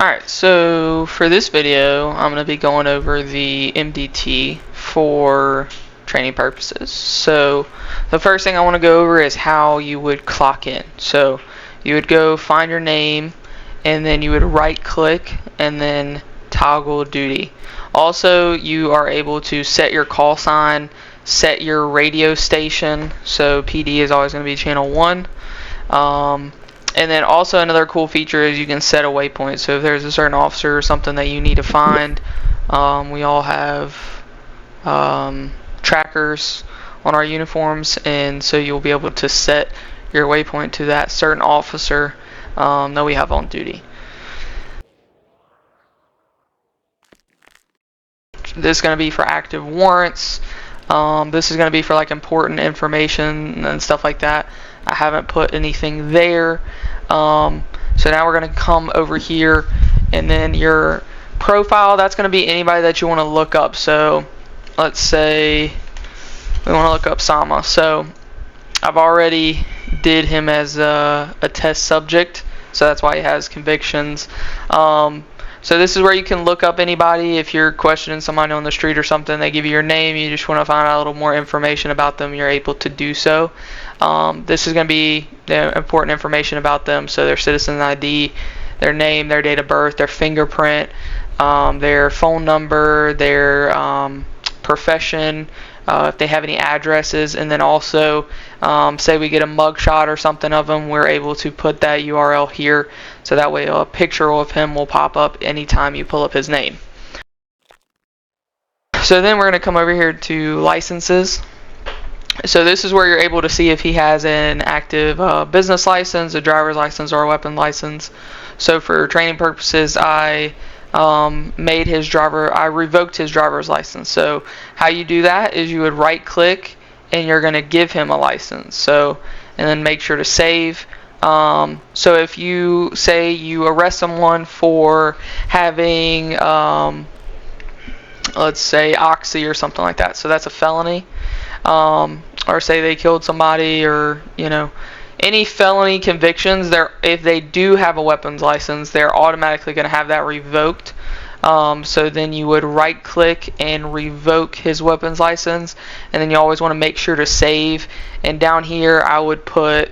Alright, so for this video, I'm going to be going over the MDT for training purposes. So the first thing I want to go over is how you would clock in. So you would go find your name, and then you would right click and then toggle duty. Also, you are able to set your call sign, set your radio station. So PD is always going to be channel 1. And then also another cool feature is you can set a waypoint. So if there's a certain officer or something that you need to find, we all have trackers on our uniforms, and so you'll be able to set your waypoint to that certain officer that we have on duty. This is going to be for active warrants. This is going to be for like important information and stuff like that. I haven't put anything there. So now we're going to come over here, and then your profile, that's going to be anybody that you want to look up. So let's say we want to look up Sama. So I've already did him as a test subject, so that's why he has convictions. So this is where you can look up anybody. If you're questioning somebody on the street or something, they give you your name, you just want to find out a little more information about them, you're able to do so. This is going to be the important information about them, so their citizen ID, their name, their date of birth, their fingerprint, their phone number, their profession, if they have any addresses, and then also say we get a mugshot or something of them, we're able to put that URL here, so that way a picture of him will pop up anytime you pull up his name. So then we're going to come over here to licenses. So this is where you're able to see if he has an active business license, a driver's license, or a weapon license. So for training purposes, I revoked his driver's license. So how you do that is you would right click and you're going to give him a license. So, and then make sure to save. So if you say you arrest someone for having let's say oxy or something like that, so that's a felony, or say they killed somebody, or any felony convictions, if they do have a weapons license, they're automatically going to have that revoked. So then you would right click and revoke his weapons license, and then you always want to make sure to save. And down here I would put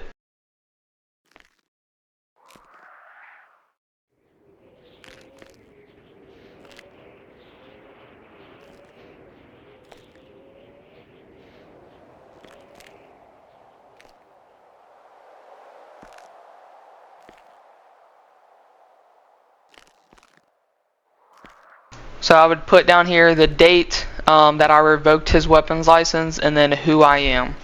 down here the date that I revoked his weapons license, and then who I am.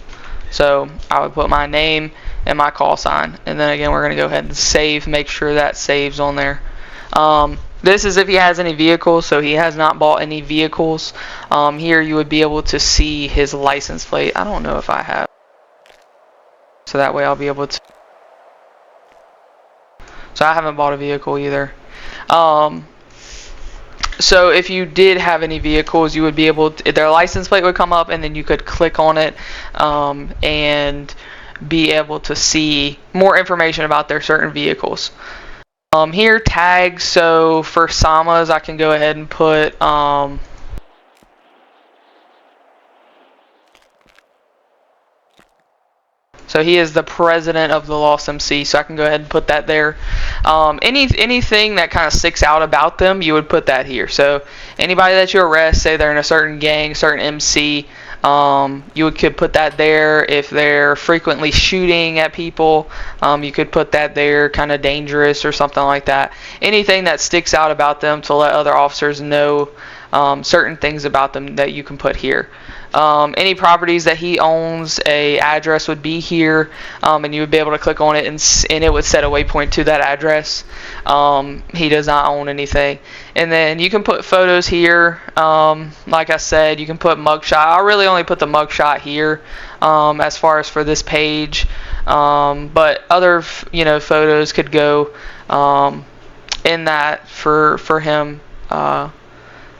So I would put my name and my call sign, and then again we're going to go ahead and save, make sure that saves on there. This is if he has any vehicles, so he has not bought any vehicles. Here you would be able to see his license plate. I don't know if I have, so that way I'll be able to. So I haven't bought a vehicle either. So if you did have any vehicles, you would be able to, their license plate would come up, and then you could click on it and be able to see more information about their certain vehicles. Here, tags. So for Samas, I can go ahead and put so he is the president of the Lost MC, so I can go ahead and put that there. Anything that kind of sticks out about them, you would put that here. So anybody that you arrest, say they're in a certain gang, certain MC, could put that there. If they're frequently shooting at people, you could put that there, kind of dangerous or something like that. Anything that sticks out about them to let other officers know certain things about them that you can put here. Any properties that he owns, a address would be here, and you would be able to click on it, and it would set a waypoint to that address. He does not own anything. And then you can put photos here. Like I said, you can put mugshot. I really only put the mugshot here as far as for this page, but other photos could go in that for him.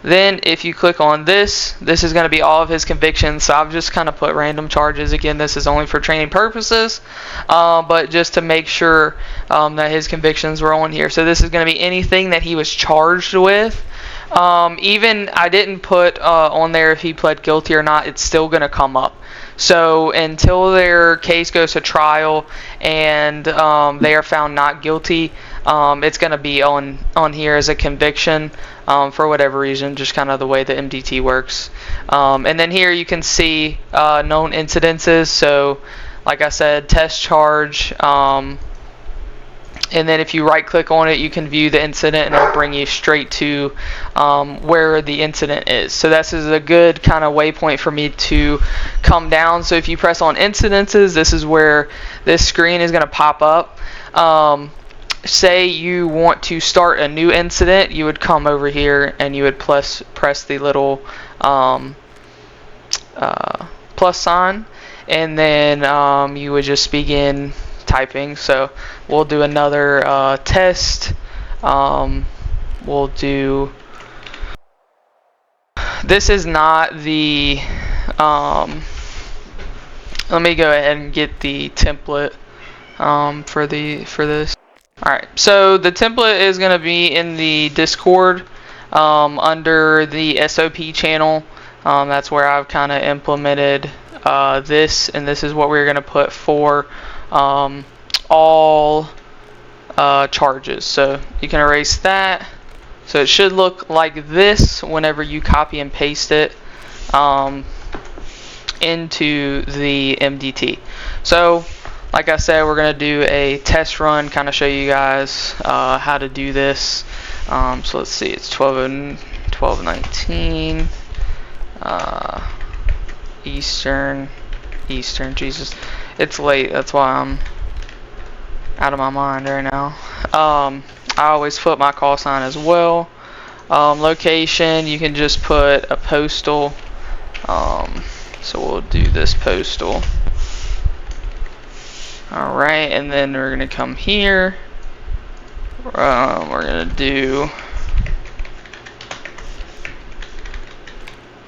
Then if you click on this is going to be all of his convictions. So I've just kind of put random charges. Again, this is only for training purposes, but just to make sure that his convictions were on here. So this is going to be anything that he was charged with. Even I didn't put on there if he pled guilty or not. It's still going to come up. So until their case goes to trial and they are found not guilty, it's going to be on here as a conviction for whatever reason, just kind of the way the MDT works. And then here you can see known incidences. So like I said, test charge. And then if you right click on it, you can view the incident and it'll bring you straight to where the incident is. So this is a good kind of waypoint for me to come down. So if you press on incidences, this is where this screen is going to pop up. Say you want to start a new incident, you would come over here and you would press the little plus sign, and then you would just begin typing. So we'll do another test. We'll do, this is not the let me go ahead and get the template for this. Alright, so the template is going to be in the Discord under the SOP channel. That's where I've kind of implemented this, and this is what we're going to put for all charges. So you can erase that. So it should look like this whenever you copy and paste it into the MDT. So like I said, we're going to do a test run, kind of show you guys how to do this. So let's see, it's 12:19 Eastern, Jesus. It's late, that's why I'm out of my mind right now. I always put my call sign as well. Location, you can just put a postal. So we'll do this postal. Alright, and then we're going to come here. We're going to do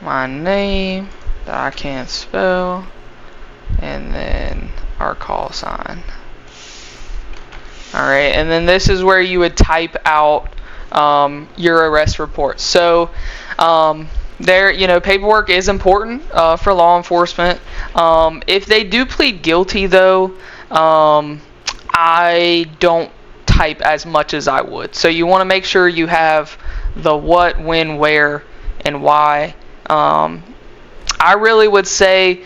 my name that I can't spell, and then our call sign. Alright, and then this is where you would type out your arrest report. So paperwork is important for law enforcement. If they do plead guilty though, I don't type as much as I would. So you want to make sure you have the what, when, where, and why. I really would say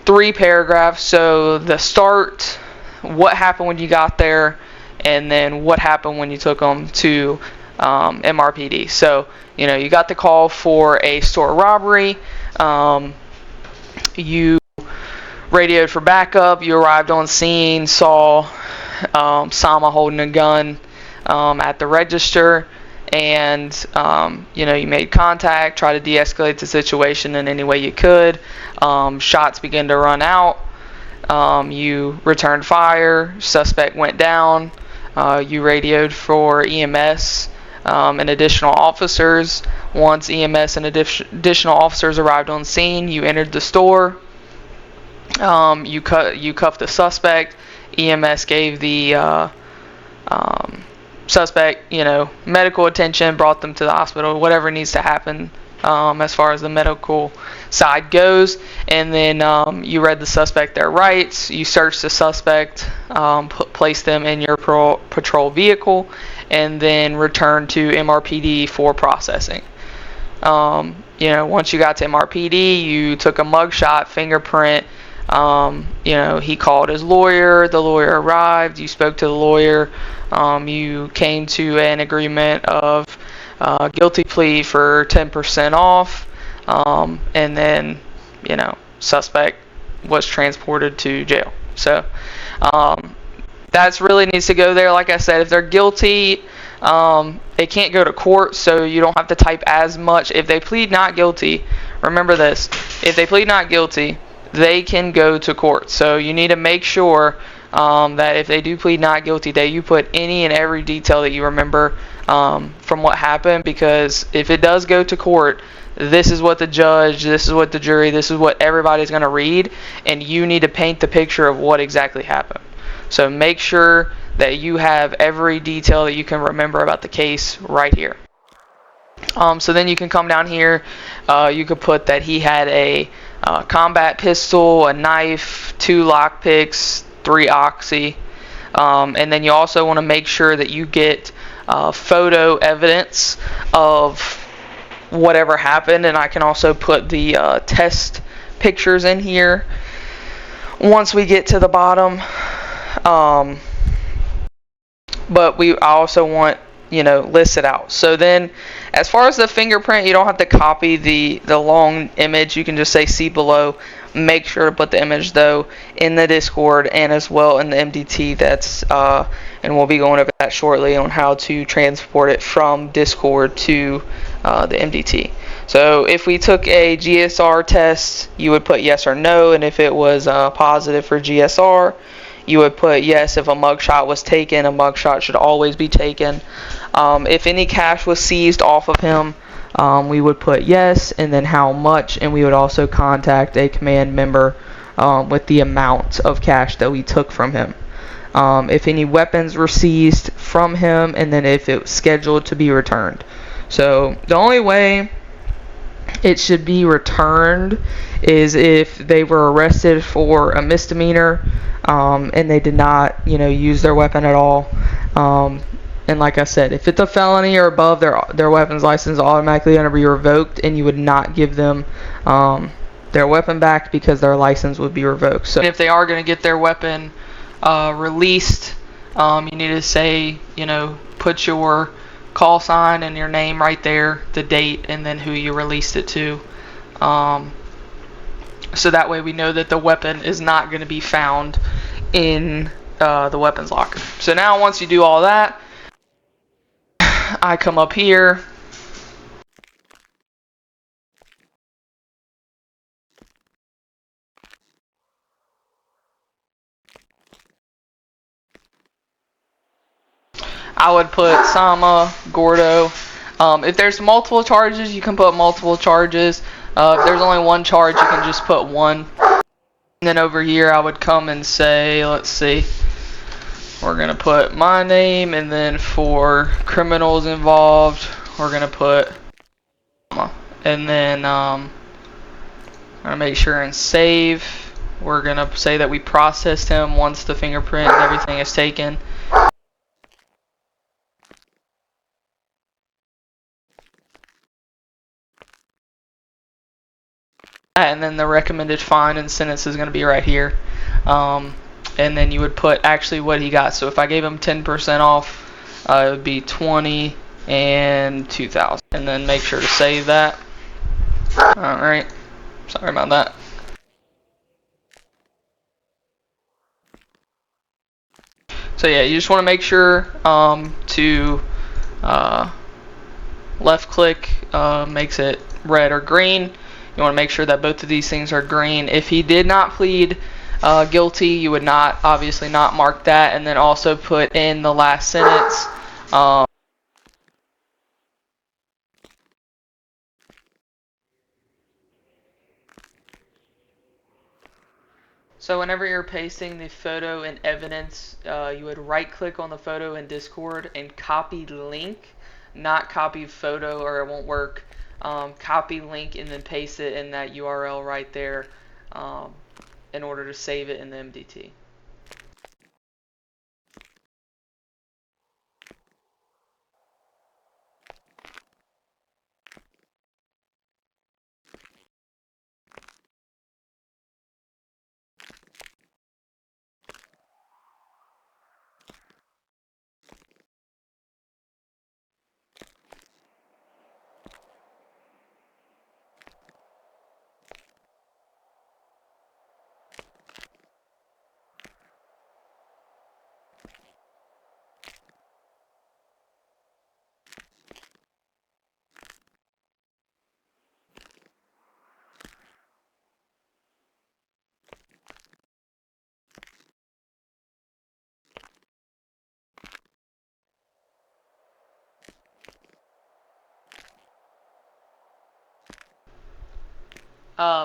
3 paragraphs. So the start, what happened when you got there, and then what happened when you took them to MRPD. So, you got the call for a store robbery. You radioed for backup. You arrived on scene, saw Sama holding a gun at the register, and you made contact, tried to de-escalate the situation in any way you could. Shots began to run out. You returned fire. Suspect went down. You radioed for EMS and additional officers. Once EMS and additional officers arrived on scene, you entered the store. You cuffed the suspect. EMS gave the suspect, medical attention, brought them to the hospital, whatever needs to happen as far as the medical side goes. And then you read the suspect their rights. You searched the suspect, placed them in your patrol vehicle, and then returned to MRPD for processing. Once you got to MRPD, you took a mugshot, fingerprint. He called his lawyer. The lawyer arrived. You spoke to the lawyer. You came to an agreement of guilty plea for 10% off. And then, suspect was transported to jail. So that's really needs to go there. Like I said, if they're guilty, they can't go to court, so you don't have to type as much. If they plead not guilty, remember this, if they plead not guilty, they can go to court. So you need to make sure that if they do plead not guilty, that you put any and every detail that you remember from what happened, because if it does go to court, this is what the judge, this is what the jury, this is what everybody's going to read, and you need to paint the picture of what exactly happened. So make sure that you have every detail that you can remember about the case right here. So then you can come down here, you could put that he had a combat pistol, a knife, 2 lockpicks, 3 oxy, and then you also want to make sure that you get photo evidence of whatever happened, and I can also put the test pictures in here once we get to the bottom. But I also want, listed out. So then, as far as the fingerprint, you don't have to copy the long image. You can just say see below. Make sure to put the image though in the Discord and as well in the MDT. And we'll be going over that shortly on how to transport it from Discord to the MDT. So if we took a GSR test, you would put yes or no, and if it was positive for GSR, you would put yes. If a mugshot was taken, a mugshot should always be taken. If any cash was seized off of him, we would put yes, and then how much, and we would also contact a command member with the amount of cash that we took from him. If any weapons were seized from him, and then if it was scheduled to be returned. So the only way it should be returned is if they were arrested for a misdemeanor and they did not, use their weapon at all. And like I said, if it's a felony or above, their weapons license is automatically going to be revoked, and you would not give them their weapon back because their license would be revoked. So if they are going to get their weapon released, you need to say, put your call sign and your name right there, the date, and then who you released it to. So that way we know that the weapon is not going to be found in the weapons locker. So now once you do all that, I come up here. I would put Sama, Gordo. If there's multiple charges, you can put multiple charges. If there's only one charge, you can just put one. And then over here, I would come and say, let's see, we're going to put my name, and then for criminals involved, we're going to put Sama. And then I'm going to make sure and save. We're going to say that we processed him once the fingerprint and everything is taken. And then the recommended fine and sentence is going to be right here. And then you would put actually what he got. So if I gave him 10% off, it would be 20 and 2,000. And then make sure to save that. Alright. Sorry about that. So yeah, you just want to make sure to left click makes it red or green. You want to make sure that both of these things are green. If he did not plead guilty, you would obviously not mark that, and then also put in the last sentence. So whenever you're pasting the photo and evidence, you would right click on the photo in Discord and copy link, not copy photo or it won't work. Copy link and then paste it in that URL right there in order to save it in the MDT.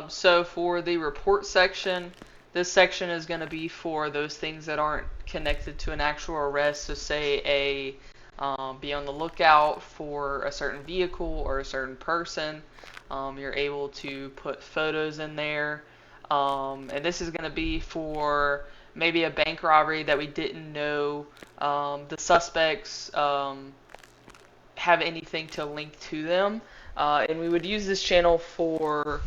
So for the report section, this section is going to be for those things that aren't connected to an actual arrest. So say be on the lookout for a certain vehicle or a certain person. You're able to put photos in there. And this is going to be for maybe a bank robbery that we didn't know the suspects have anything to link to them. And we would use this channel for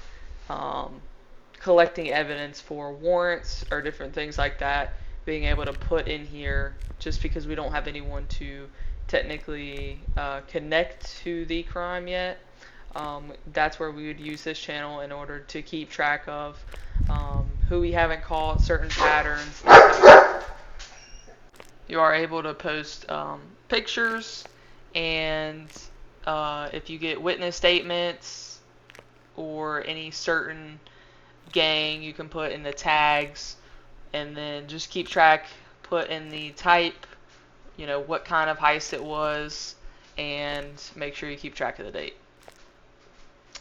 collecting evidence for warrants or different things like that, being able to put in here just because we don't have anyone to technically connect to the crime yet. That's where we would use this channel in order to keep track of who we haven't caught, certain patterns. You are able to post pictures, and if you get witness statements or any certain gang, you can put in the tags, and then just keep track, put in the type, what kind of heist it was, and make sure you keep track of the date.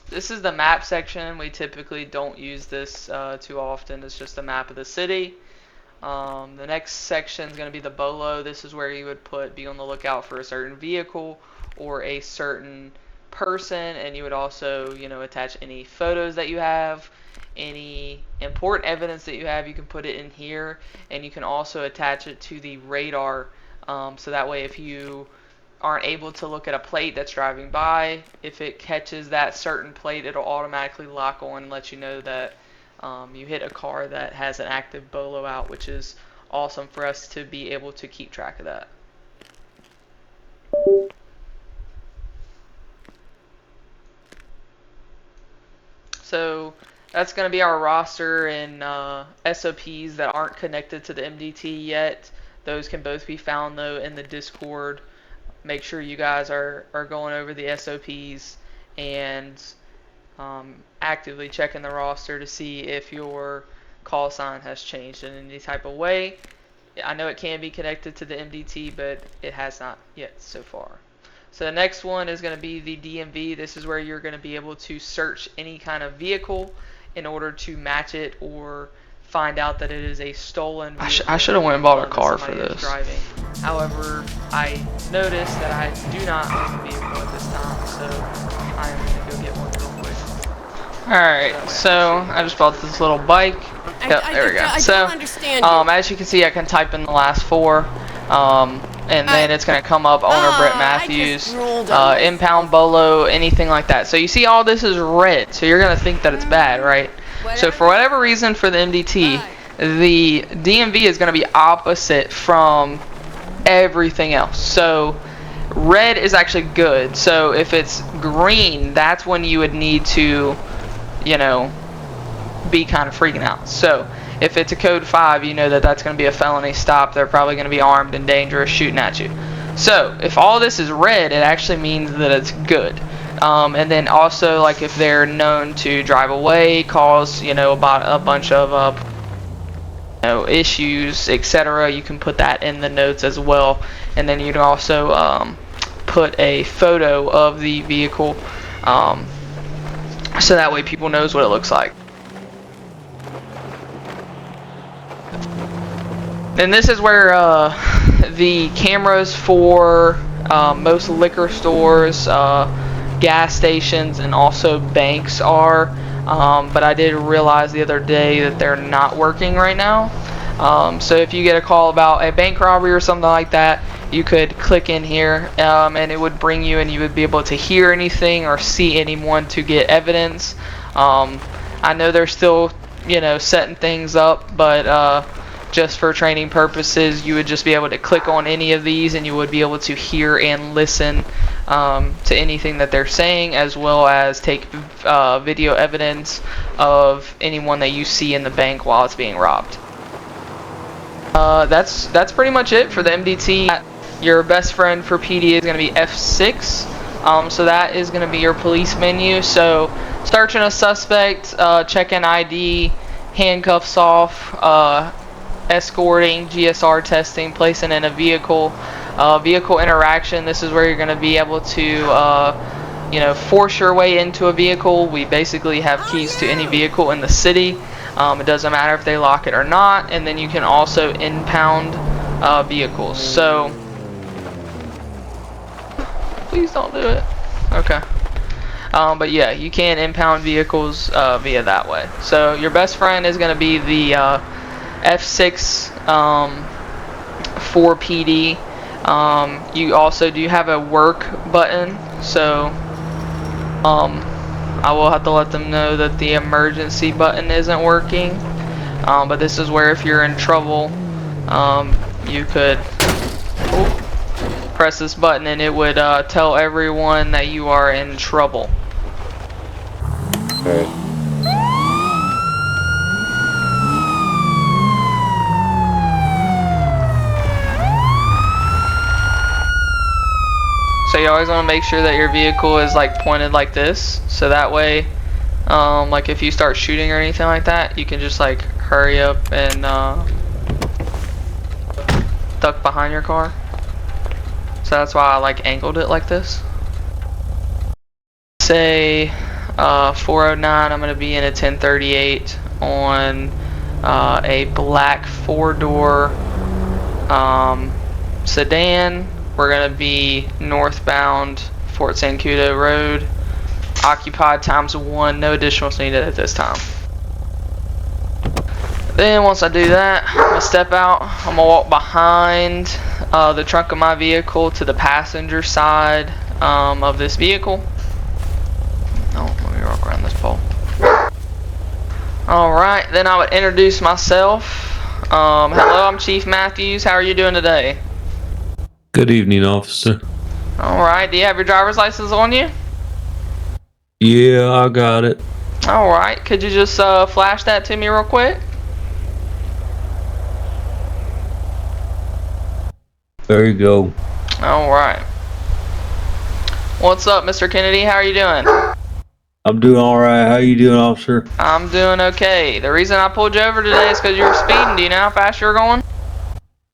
This is the map section. We typically don't use this too often. It's just a map of the city. The next section is going to be the BOLO. This is where you would be on the lookout for a certain vehicle or a certain person, and you would also, attach any photos that you have, any important evidence that you have. You can put it in here, and you can also attach it to the radar, so that way if you aren't able to look at a plate that's driving by, if it catches that certain plate, it'll automatically lock on and let you know that you hit a car that has an active BOLO out, which is awesome for us to be able to keep track of that. So that's going to be our roster and SOPs that aren't connected to the MDT yet. Those can both be found though in the Discord. Make sure you guys are going over the SOPs and actively checking the roster to see if your call sign has changed in any type of way. I know it can be connected to the MDT, but it has not yet so far. So the next one is going to be the DMV. This is where you're going to be able to search any kind of vehicle in order to match it or find out that it is a stolen vehicle. I should have went and bought a car for this. Driving. However, I noticed that I do not own a vehicle at this time, so I am going to go get one real quick. Alright, so I just bought this little bike. Yep, there we go. So, as you can see, I can type in the last four, and then it's going to come up owner Brett Matthews, impound BOLO, anything like that. So you see all this is red, so you're going to think that it's bad, right? So for whatever reason for the MDT, the DMV is going to be opposite from everything else. So red is actually good. So if it's green, that's when you would need to, be kind of freaking out. So if it's a code 5, you know that that's going to be a felony stop. They're probably going to be armed and dangerous, shooting at you. So if all this is red, it actually means that it's good. And then also, like, if they're known to drive away, cause about a bunch of issues, etc., you can put that in the notes as well. And then you can also put a photo of the vehicle, so that way people knows what it looks like. And this is where the cameras for most liquor stores, gas stations, and also banks are. But I did realize the other day that they're not working right now. So if you get a call about a bank robbery or something like that, you could click in here, and it would bring you, and you would be able to hear anything or see anyone to get evidence. I know they're still, setting things up, but just for training purposes, you would just be able to click on any of these, and you would be able to hear and listen to anything that they're saying, as well as take video evidence of anyone that you see in the bank while it's being robbed. That's pretty much it for the MDT. Your best friend for PD is going to be F6. So that is going to be your police menu. So searching a suspect, checking ID, handcuffs off, escorting, GSR testing, placing in a vehicle, vehicle interaction. This is where you're going to be able to force your way into a vehicle, we basically have keys to any vehicle in the city. It doesn't matter if they lock it or not. And then you can also impound vehicles. So, please don't do it. Okay. But yeah, you can impound vehicles via that way. So your best friend is going to be the F6 4PD. You also do have a work button, so I will have to let them know that the emergency button isn't working. But this is where if you're in trouble, you could press this button and it would tell everyone that you are in trouble. Okay. So you always want to make sure that your vehicle is like pointed like this, so that way like if you start shooting or anything like that, you can just like hurry up and duck behind your car. So that's why I like angled it like this. Say 409, I'm going to be in a 1038 on a black 4-door sedan. We're going to be northbound Fort Sancudo Road, occupied ×1, no additionals needed at this time. Then once I do that, I'm going to step out. I'm going to walk behind the trunk of my vehicle to the passenger side of this vehicle. Oh, let me walk around this pole. Alright, then I would introduce myself. Hello, I'm Chief Matthews. How are you doing today? Good evening, officer. Alright, do you have your driver's license on you? Yeah, I got it. Alright, could you just flash that to me real quick? There you go. Alright. What's up, Mr. Kennedy? How are you doing? I'm doing alright. How you doing, officer? I'm doing okay. The reason I pulled you over today is because you were speeding. Do you know how fast you were going?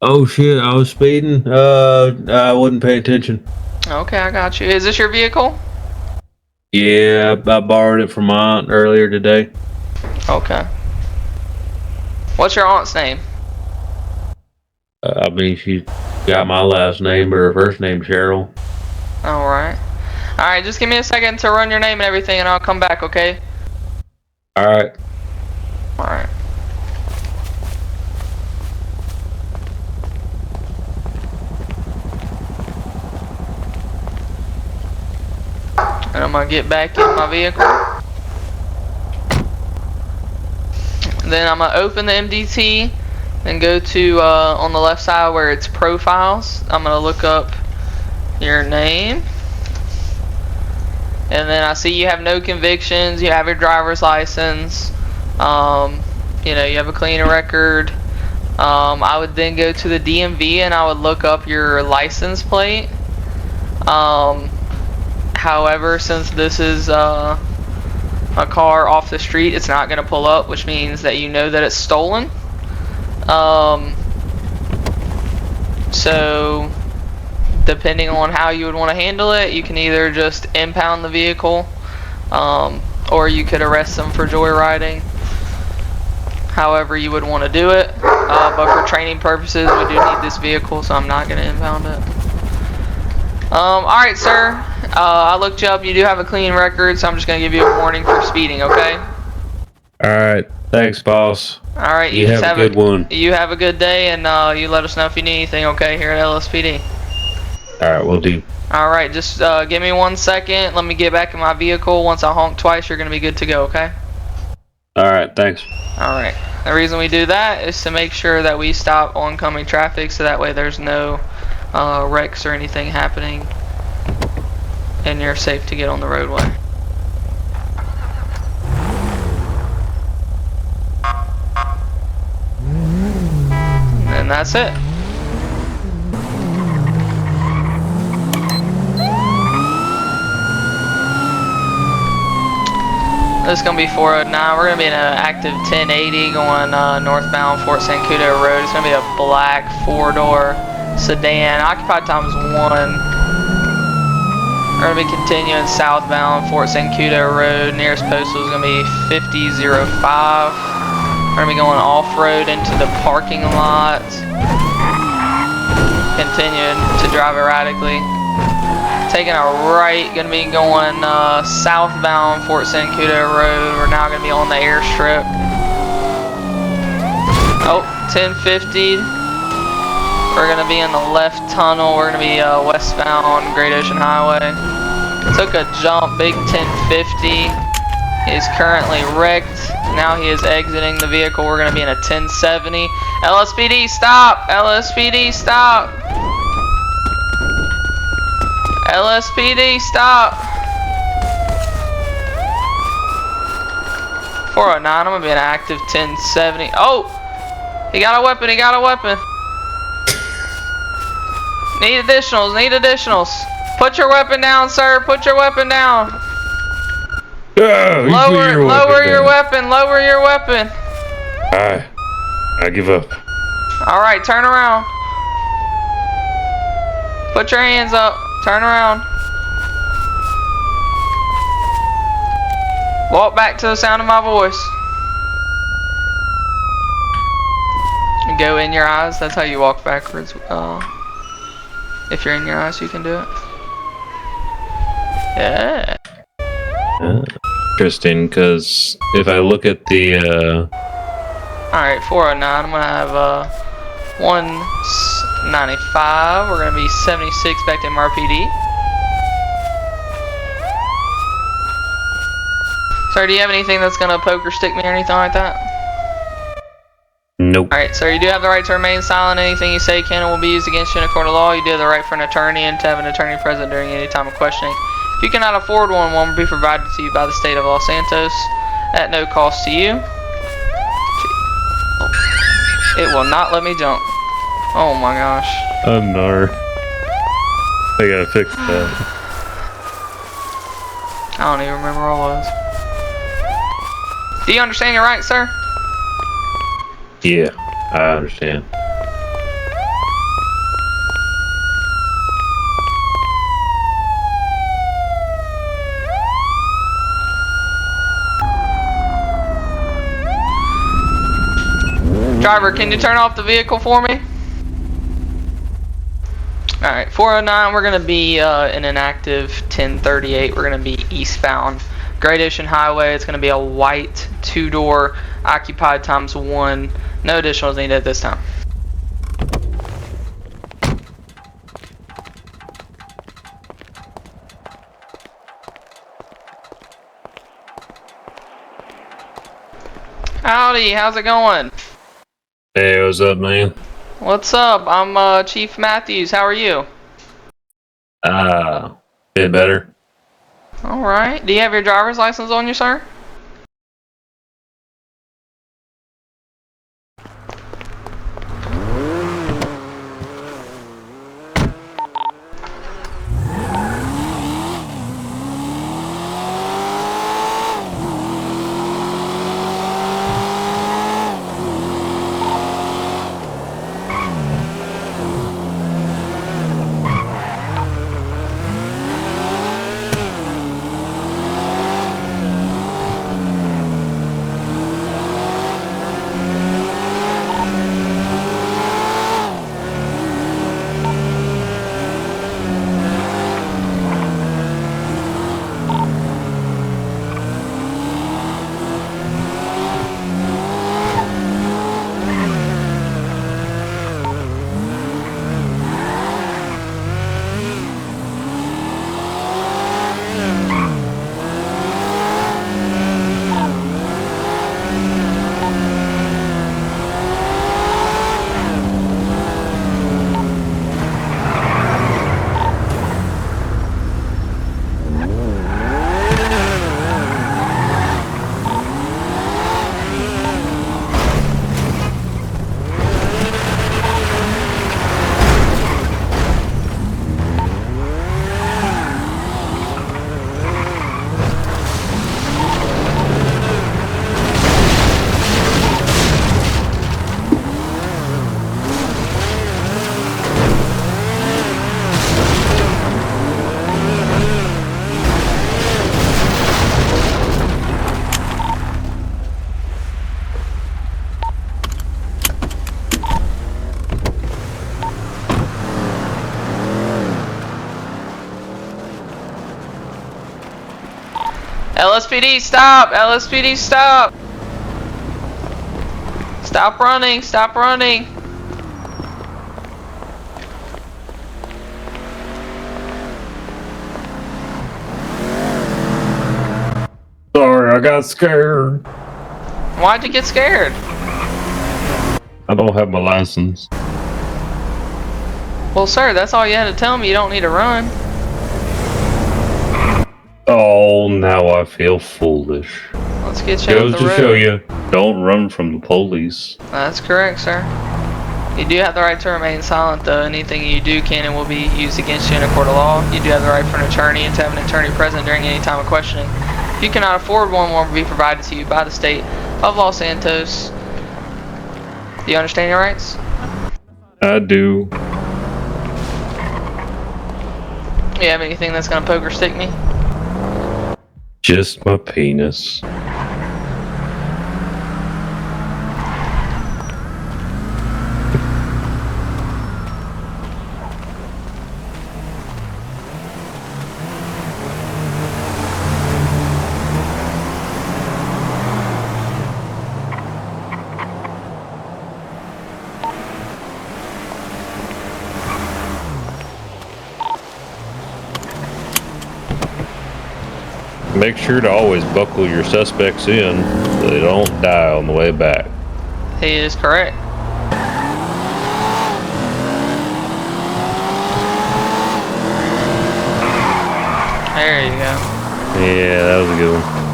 Oh shit, I was speeding. I wasn't paying attention. Okay, I got you. Is this your vehicle? Yeah, I borrowed it from my aunt earlier today. Okay. What's your aunt's name? I mean, she got my last name, but her first name's Cheryl. Alright. Alright, just give me a second to run your name and everything and I'll come back, okay? Alright. Alright. And I'm gonna get back in my vehicle. Then I'm gonna open the MDT and go to on the left side where it's profiles. I'm gonna look up your name. And then I see you have no convictions, you have your driver's license, you have a clean record. I would then go to the DMV and I would look up your license plate. However, since this is a car off the street, it's not going to pull up, which means that you know that it's stolen. So depending on how you would want to handle it, you can either just impound the vehicle, or you could arrest them for joyriding. However you would want to do it. But for training purposes, we do need this vehicle, so I'm not going to impound it. Alright, sir. I looked you up. You do have a clean record, so I'm just going to give you a warning for speeding, okay? Alright. Thanks, boss. Alright, You just have a good one. You have a good day, and you let us know if you need anything, okay, here at LSPD. Alright, we'll do. Alright, just give me 1 second. Let me get back in my vehicle. Once I honk twice, you're going to be good to go, okay? Alright, thanks. Alright. The reason we do that is to make sure that we stop oncoming traffic, so that way there's no wrecks or anything happening, and you're safe to get on the roadway. And that's it. This is going to be 409. We're going to be in an active 1080 going northbound Fort Sancudo Road. It's going to be a black 4-door sedan. Occupied time is 1. Or we're going to be continuing southbound Fort Zancudo Road. Nearest postal is going to be 5005. We're going to be going off-road into the parking lot. Continuing to drive erratically. Taking a right, going to be going southbound Fort Zancudo Road. We're now going to be on the airstrip. Oh, 1050. We're going to be in the left tunnel. We're going to be westbound Great Ocean Highway. Took a jump, big 1050. He is currently wrecked. Now he is exiting the vehicle. We're going to be in a 1070. LSPD, stop! LSPD, stop! LSPD, stop! 409, I'm going to be an active 1070. Oh! He got a weapon, he got a weapon. Need additionals, need additionals. Put your weapon down, sir. Put your weapon down. Lower your weapon. Lower your weapon. I give up. Alright, turn around. Put your hands up. Turn around. Walk back to the sound of my voice. Go in your eyes. That's how you walk backwards. If you're in your eyes, you can do it. Yeah. Interesting, because if I look at the Alright, 409. I'm gonna have 195. We're gonna be 76 back to MRPD. Sir, do you have anything that's gonna poke or stick me or anything like that? Nope. Alright, sir, you do have the right to remain silent. Anything you say can and will be used against you in a court of law. You do have the right for an attorney and to have an attorney present during any time of questioning. If you cannot afford one, one will be provided to you by the state of Los Santos at no cost to you. It will not let me jump. Oh my gosh. Oh no. I gotta fix that. I don't even remember where I was. Do you understand your rights, sir? Yeah, I understand. Driver, can you turn off the vehicle for me? Alright, 409, we're going to be in an active 1038. We're going to be eastbound Great Ocean Highway. It's going to be a white 2-door occupied ×1. No additionals needed at this time. Howdy, how's it going? Hey, what's up, man? What's up? I'm Chief Matthews. How are you? Bit better. Alright. Do you have your driver's license on you, sir? LSPD, stop! LSPD, stop! Stop running! Stop running! Sorry, I got scared. Why'd you get scared? I don't have my license. Well, sir, that's all you had to tell me. You don't need to run. Oh, now I feel foolish. Let's get you Goes off the to road. show you, don't run from the police. That's correct, sir. You do have the right to remain silent, though. Anything you do can and will be used against you in a court of law. You do have the right for an attorney and to have an attorney present during any time of questioning. If you cannot afford one will be provided to you by the state of Los Santos. Do you understand your rights? I do. You have anything that's gonna poke or stick me? Just my penis. Make sure to always buckle your suspects in so they don't die on the way back. He is correct. There you go. Yeah, that was a good one.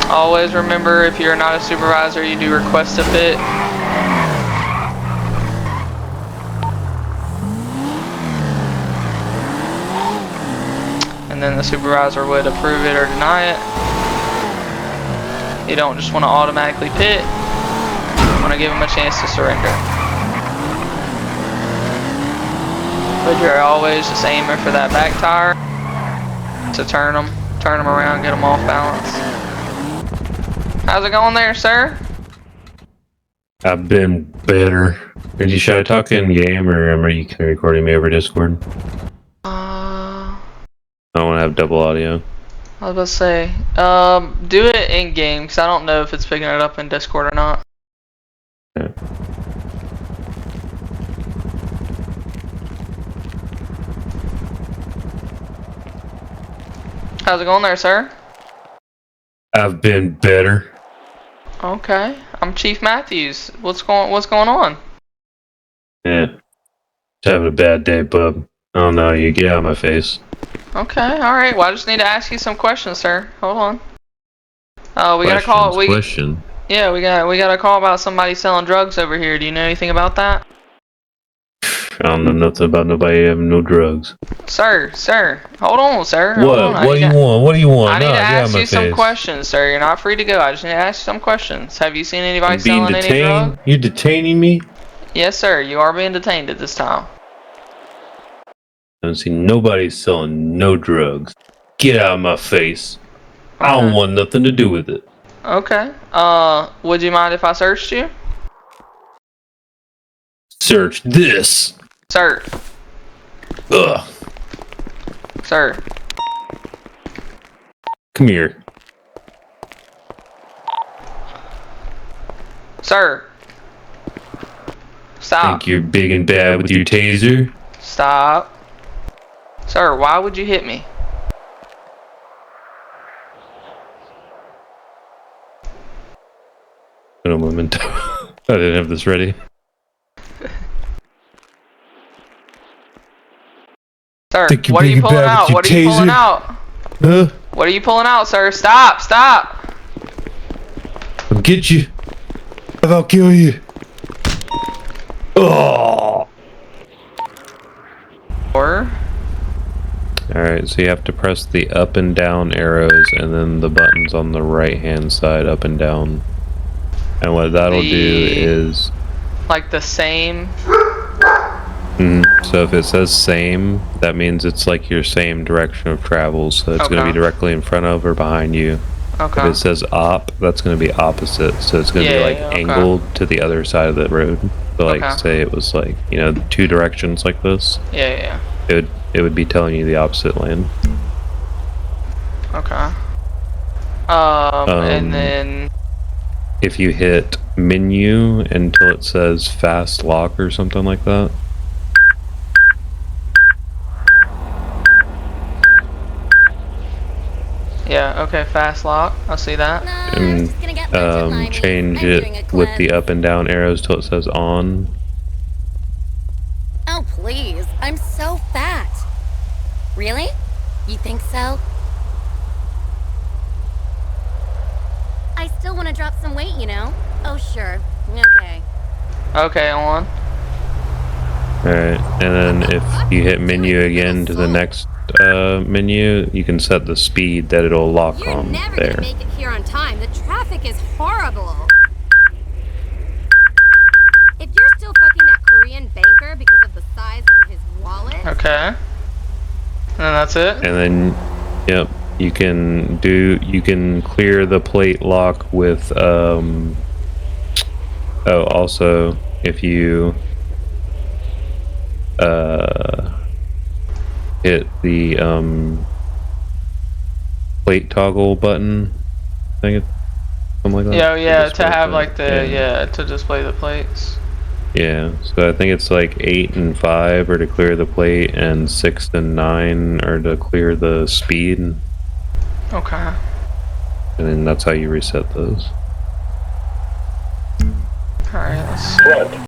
Always remember, if you're not a supervisor, you do request a fit. And then the supervisor would approve it or deny it. You don't just want to automatically pit. You want to give them a chance to surrender. But you're always just aiming for that back tire to turn them around, get them off balance. How's it going there, sir? I've been better. Should I talk in game or are you recording me over Discord? I don't want to have double audio. I was about to say, do it in game, because I don't know if it's picking it up in Discord or not. Yeah. How's it going there, sir? I've been better. Okay, I'm Chief Matthews. What's going on? Yeah. Just having a bad day, bub. Oh no, you get out of my face. Okay, alright. Well, I just need to ask you some questions, sir. Hold on. We got a call. Question. Yeah, we got a call about somebody selling drugs over here. Do you know anything about that? I don't know nothing about nobody having no drugs. Sir, hold on, sir. Hold What? on. What do you want? What do you want? I need No, to get out ask of my you some face. questions, sir. You're not free to go. I just need to ask you some questions. Have you seen anybody I'm being selling any detained? drugs? You're detaining me? Yes, sir. You are being detained at this time. I don't see nobody selling no drugs. Get out of my face. I don't want nothing to do with it. Okay. Would you mind if I searched you? Search this. Sir. Ugh. Sir. Come here. Sir. Stop. Think you're big and bad with your taser? Stop. Sir, why would you hit me? In a moment. I didn't have this ready. Sir, Think you're what are big you and pulling bad out? with What are your you pulling taser? out? Huh? What are you pulling out, sir? Stop! Stop! I'll get you. I'll kill you. Oh. Or Alright, so you have to press the up and down arrows and then the buttons on the right hand side up and down. And what that'll do is... like the same. so if it says same, that means it's like your same direction of travel. So it's going to Okay. be directly in front of or behind you. Okay. If it says op, that's going to be opposite. So it's going to be like okay. angled to the other side of the road. So like Okay. say it was like, you know, 2 directions like this. Yeah. It would be telling you the opposite lane. Okay. And then if you hit menu until it says fast lock or something like that. yeah, okay, fast lock. I see that. And change it with the up and down arrows till it says on. Oh, please. I'm so fat. Really? You think so? I still want to drop some weight, you know? Oh, sure. Okay. Okay, on. Alright, and then if you hit menu again to the next menu, you can set the speed that it'll lock You're on never there. gonna make it here on time. The traffic is horrible. If you're still fucking that Korean banker because of the size of his wallet. Okay. And then that's it? And then, yep, you can clear the plate lock with, oh, also, if you, hit the, plate toggle button, I think it's something like that. Yeah, to have like the, to display the plates. Yeah, so I think it's like 8 and 5 are to clear the plate, and 6 and 9 are to clear the speed. Okay. And then that's how you reset those. Alright, let's see.